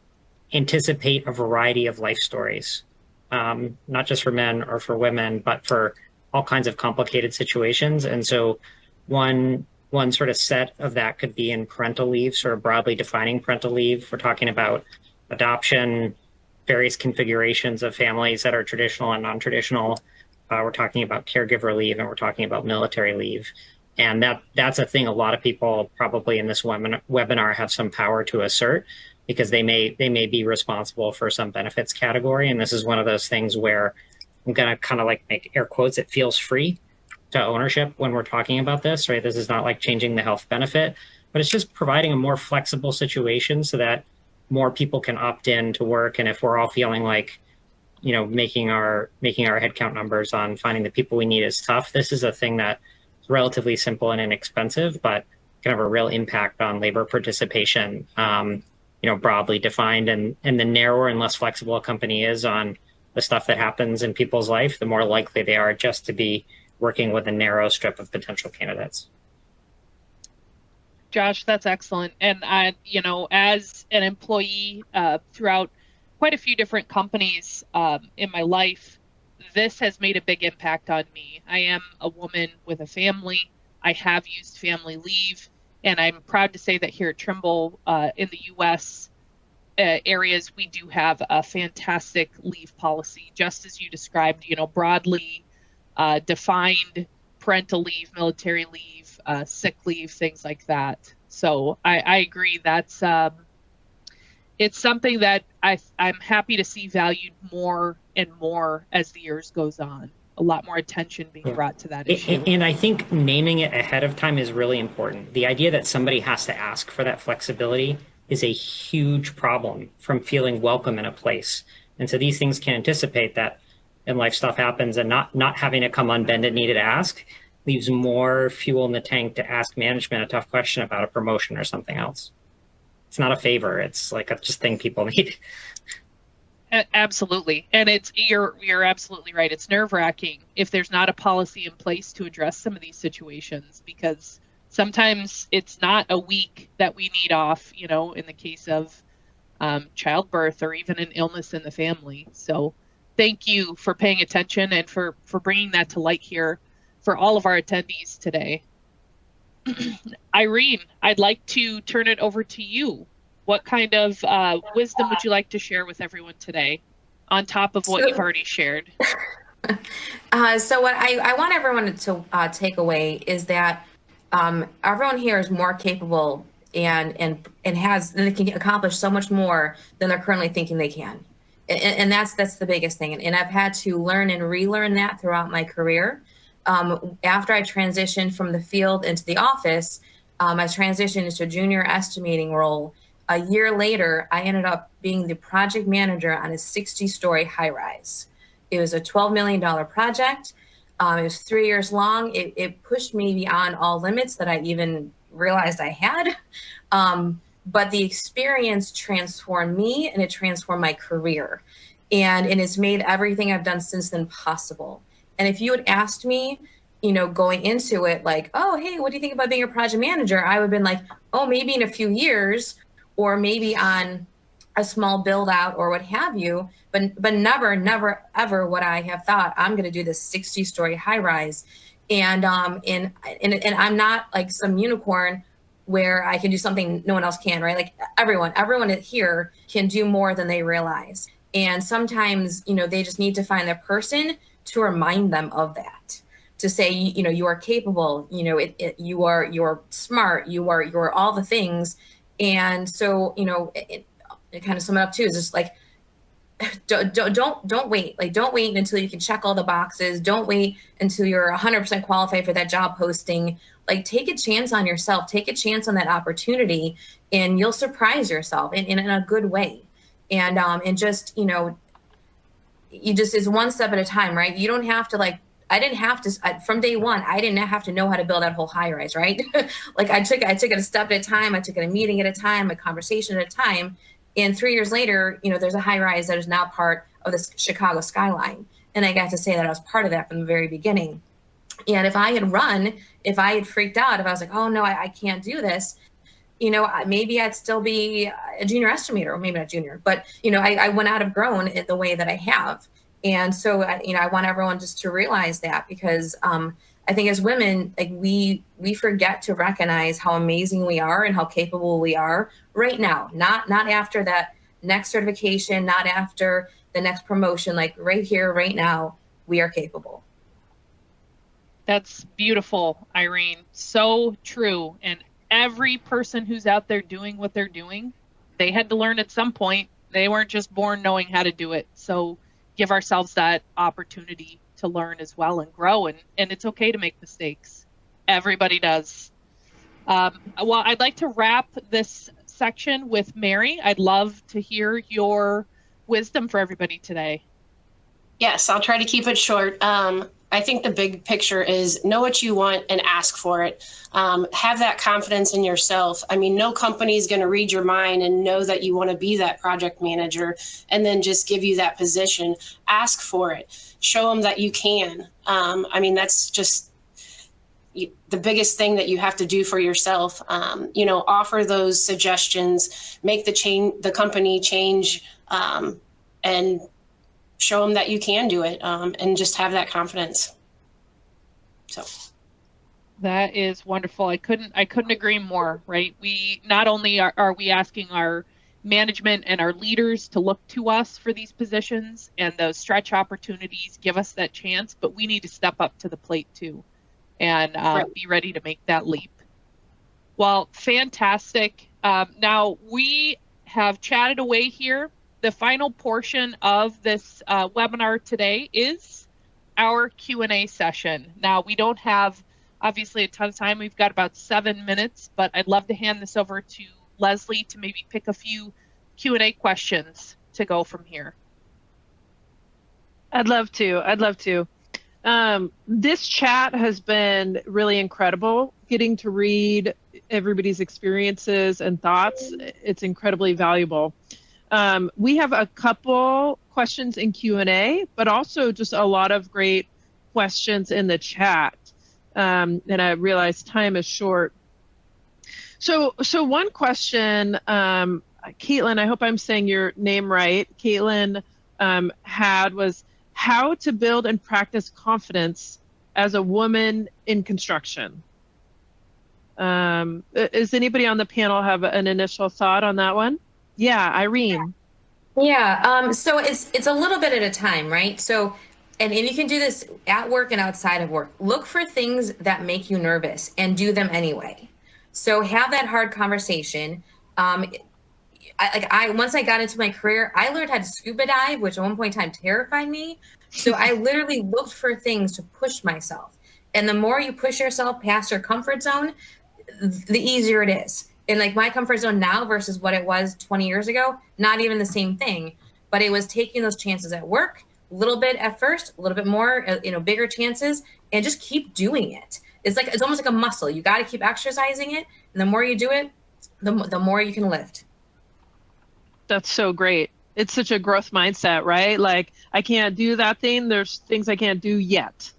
anticipate a variety of life stories. Not just for men or for women, but for all kinds of complicated situations. And so one sort of set of that could be in parental leave, sort of broadly defining parental leave. We're talking about adoption, various configurations of families that are traditional and non-traditional. We're talking about caregiver leave, and we're talking about military leave. And that's a thing a lot of people probably in this webinar have some power to assert, because they may be responsible for some benefits category. And this is one of those things where I'm going to kind of like make air quotes, it feels free to ownership when we're talking about this, right? This is not like changing the health benefit, but it's just providing a more flexible situation so that more people can opt in to work. And if we're all feeling like, making our headcount numbers on finding the people we need is tough, this is a thing that is relatively simple and inexpensive, but can have a real impact on labor participation. Broadly defined, and the narrower and less flexible a company is on the stuff that happens in people's life, the more likely they are just to be working with a narrow strip of potential candidates. Josh, that's excellent. And I, as an employee throughout quite a few different companies in my life, this has made a big impact on me. I am a woman with a family. I have used family leave. And I'm proud to say that here at Trimble in the U.S. Areas, we do have a fantastic leave policy, just as you described, broadly defined parental leave, military leave, sick leave, things like that. So I agree. That's it's something that I'm happy to see valued more and more as the years goes on. A lot more attention being brought to that issue. And I think naming it ahead of time is really important. The idea that somebody has to ask for that flexibility is a huge problem from feeling welcome in a place. And so these things can anticipate that, and life stuff happens, and not having to come on bended knee to ask leaves more fuel in the tank to ask management a tough question about a promotion or something else. It's not a favor. It's like a just thing people need. Absolutely. And you're absolutely right. It's nerve-wracking if there's not a policy in place to address some of these situations, because sometimes it's not a week that we need off, in the case of childbirth or even an illness in the family. So thank you for paying attention and for bringing that to light here for all of our attendees today. Irene, I'd like to turn it over to you. What kind of wisdom would you like to share with everyone today, on top of what you've already shared? So what I want everyone to take away is that everyone here is more capable and they can accomplish so much more than they're currently thinking they can. And that's the biggest thing. And I've had to learn and relearn that throughout my career. After I transitioned from the field into the office, I transitioned into a junior estimating role. A year later, I ended up being the project manager on a 60-story high-rise. It was a $12 million project. It was 3 years long. It pushed me beyond all limits that I even realized I had. But the experience transformed me, and it transformed my career. and it's made everything I've done since then possible. And if you had asked me, you know, going into it, like, oh, hey, what do you think about being a project manager? I would have been like, oh, maybe in a few years, or maybe on a small build out or what have you, but never, ever would I have thought I'm going to do this 60-story high rise. And I'm not like some unicorn where I can do something no one else can, right? Like everyone here can do more than they realize. And sometimes, you know, they just need to find the person to remind them of that, to say, you know, you are capable, you know, you're smart, you're all the things. And so, you know, it kind of sum it up too, is just like, don't wait. Like, don't wait until you can check all the boxes. Don't wait until you're 100% qualified for that job posting. Like, take a chance on yourself, take a chance on that opportunity, and you'll surprise yourself in a good way. And just, you know, you just, is one step at a time, right? You don't have to, like, I didn't have to, from day one, I didn't have to know how to build that whole high rise, right? Like, I took it a step at a time. I took it a meeting at a time, a conversation at a time. And 3 years later, you know, there's a high rise that is now part of the Chicago skyline. And I got to say that I was part of that from the very beginning. And if I had freaked out, if I was like, oh no, I can't do this, you know, maybe I'd still be a junior estimator, or maybe not junior, but, you know, I would not have grown in the way that I have. And so, you know, I want everyone just to realize that, because I think as women, like, we forget to recognize how amazing we are and how capable we are right now, not after that next certification, not after the next promotion, like right here, right now, we are capable. That's beautiful, Irene. So true. And every person who's out there doing what they're doing, they had to learn at some point. They weren't just born knowing how to do it. So give ourselves that opportunity to learn as well and grow. And it's okay to make mistakes. Everybody does. Well, I'd like to wrap this section with Mary. I'd love to hear your wisdom for everybody today. Yes, I'll try to keep it short. I think the big picture is know what you want and ask for it. Have that confidence in yourself. I mean, no company is going to read your mind and know that you want to be that project manager and then just give you that position. Ask for it. Show them that you can. I mean, that's just the biggest thing that you have to do for yourself. You know, offer those suggestions, make the company change, and show them that you can do it, and just have that confidence. So that is wonderful. I couldn't agree more, right? We not only are we asking our management and our leaders to look to us for these positions and those stretch opportunities, give us that chance, but we need to step up to the plate too, and right, be ready to make that leap. Well, fantastic. Now we have chatted away here. The final portion of this webinar today is our Q&A session. Now, we don't have, obviously, a ton of time. We've got about 7 minutes, but I'd love to hand this over to Leslie to maybe pick a few Q&A questions to go from here. I'd love to. This chat has been really incredible. Getting to read everybody's experiences and thoughts, it's incredibly valuable. We have a couple questions in Q&A, but also just a lot of great questions in the chat. And I realize time is short. So one question, Caitlin, I hope I'm saying your name right, Caitlin had was how to build and practice confidence as a woman in construction. Does anybody on the panel have an initial thought on that one? Yeah, Irene. Yeah, so it's a little bit at a time, right? So, and you can do this at work and outside of work. Look for things that make you nervous and do them anyway. So have that hard conversation. Once I got into my career, I learned how to scuba dive, which at one point in time terrified me. So I literally looked for things to push myself. And the more you push yourself past your comfort zone, the easier it is. And like my comfort zone now versus what it was 20 years ago, not even the same thing, but it was taking those chances at work, a little bit at first, a little bit more, bigger chances, and just keep doing it. It's almost like a muscle. You got to keep exercising it. And the more you do it, the more you can lift. That's so great. It's such a growth mindset, right? Like, I can't do that thing. There's things I can't do yet.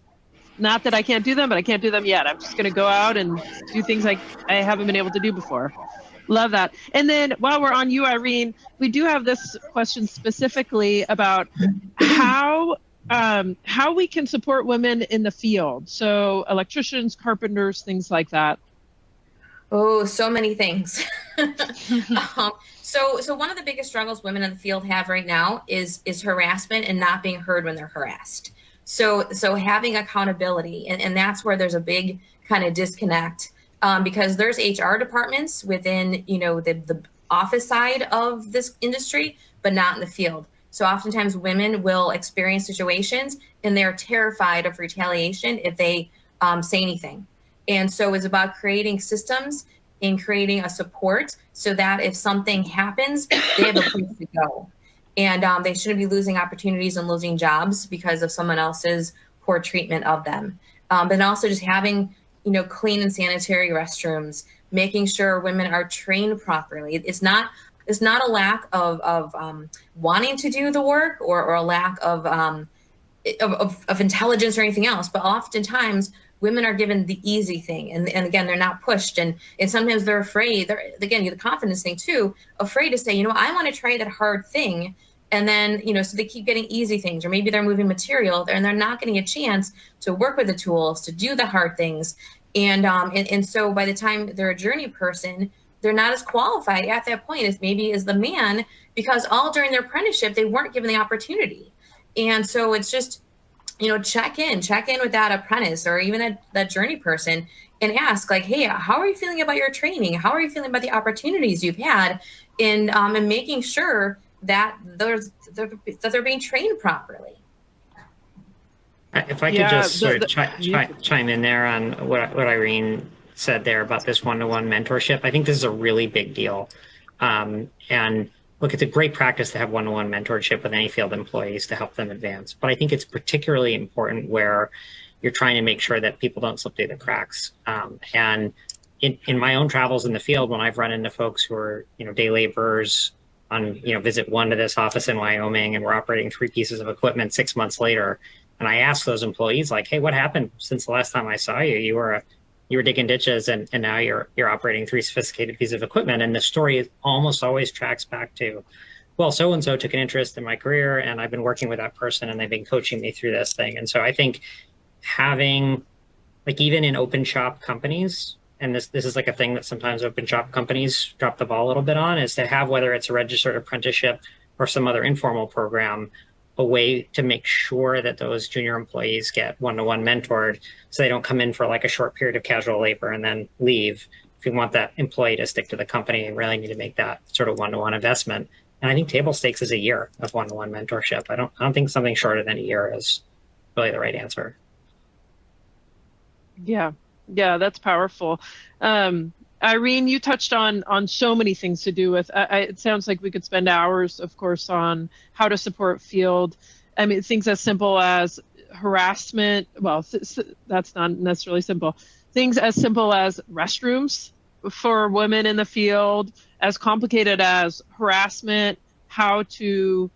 Not that I can't do them, but I can't do them yet. I'm just going to go out and do things I haven't been able to do before. Love that. And then while we're on you, Irene, we do have this question specifically about how we can support women in the field. So electricians, carpenters, things like that. Oh, so many things. So one of the biggest struggles women in the field have right now is harassment and not being heard when they're harassed. So having accountability, and that's where there's a big kind of disconnect, because there's HR departments within, the office side of this industry, but not in the field. So oftentimes women will experience situations and they're terrified of retaliation if they say anything. And so it's about creating systems and creating a support so that if something happens, they have a place to go. And they shouldn't be losing opportunities and losing jobs because of someone else's poor treatment of them. But also just having, clean and sanitary restrooms, making sure women are trained properly. It's not a lack of wanting to do the work or a lack of intelligence or anything else, but oftentimes women are given the easy thing. And again, they're not pushed. And sometimes they're afraid. Again, the confidence thing too, afraid to say, I want to try that hard thing. And then, so they keep getting easy things, or maybe they're moving material and they're not getting a chance to work with the tools, to do the hard things. And so by the time they're a journey person, they're not as qualified at that point as maybe as the man, because all during their apprenticeship, they weren't given the opportunity. And so it's just, check in with that apprentice or even that journey person and ask, like, hey, how are you feeling about your training? How are you feeling about the opportunities you've had in and making sure that they're being trained properly. If I could just sort of chime in there on what Irene said there about this one-to-one mentorship, I think this is a really big deal. And look, it's a great practice to have one-to-one mentorship with any field employees to help them advance. But I think it's particularly important where you're trying to make sure that people don't slip through the cracks. And in my own travels in the field, when I've run into folks who are, day laborers on, visit one to this office in Wyoming, and we're operating 3 pieces of equipment 6 months later, and I ask those employees, like, hey, what happened since the last time I saw you? You were digging ditches, and now you're operating 3 sophisticated pieces of equipment. And the story almost always tracks back to, well, so-and-so took an interest in my career, and I've been working with that person, and they've been coaching me through this thing. And so I think having, like, even in open shop companies, and this is like a thing that sometimes open shop companies drop the ball a little bit on, is to have, whether it's a registered apprenticeship or some other informal program, a way to make sure that those junior employees get one-to-one mentored, so they don't come in for like a short period of casual labor and then leave. If you want that employee to stick to the company, you really need to make that sort of one-to-one investment. And I think table stakes is a year of one-to-one mentorship. I don't think something shorter than a year is really the right answer. Yeah, that's powerful. Irene, you touched on so many things to do with, it sounds like we could spend hours, of course, on how to support field. I mean, things as simple as harassment. Well, that's not necessarily simple. Things as simple as restrooms for women in the field, as complicated as harassment, how to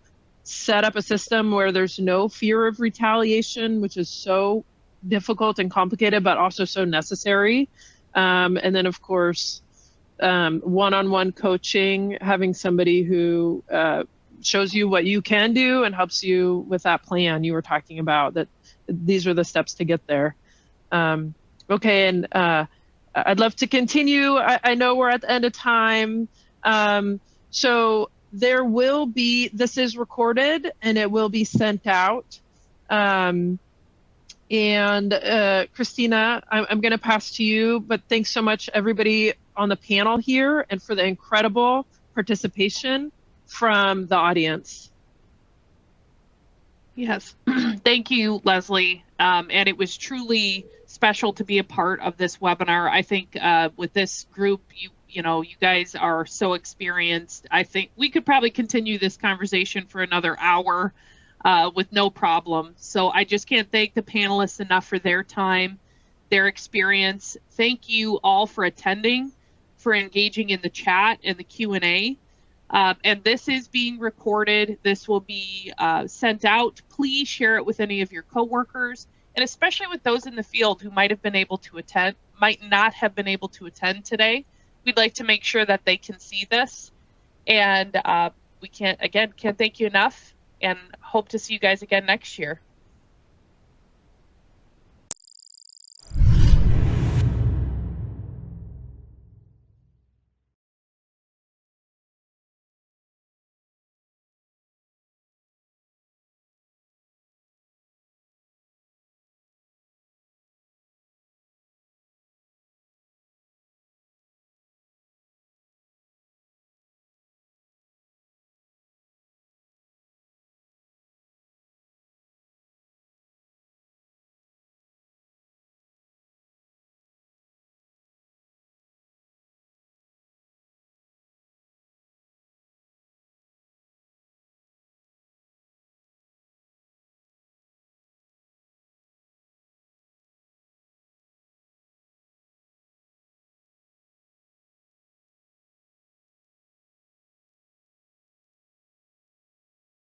set up a system where there's no fear of retaliation, which is so difficult and complicated, but also so necessary. And then, of course, one-on-one coaching, having somebody who shows you what you can do and helps you with that plan you were talking about, that these are the steps to get there. Okay, and I'd love to continue. I know we're at the end of time. So there will be, this is recorded and it will be sent out. And Christina, I'm going to pass to you, but thanks so much, everybody on the panel here, and for the incredible participation from the audience. Yes, thank you, Leslie. And it was truly special to be a part of this webinar. I think with this group, you guys are so experienced. I think we could probably continue this conversation for another hour. With no problem. So I just can't thank the panelists enough for their time, their experience. Thank you all for attending, for engaging in the chat and the Q&A. And this is being recorded. This will be sent out. Please share it with any of your coworkers, and especially with those in the field who might not have been able to attend today. We'd like to make sure that they can see this. And we can't thank you enough, and hope to see you guys again next year.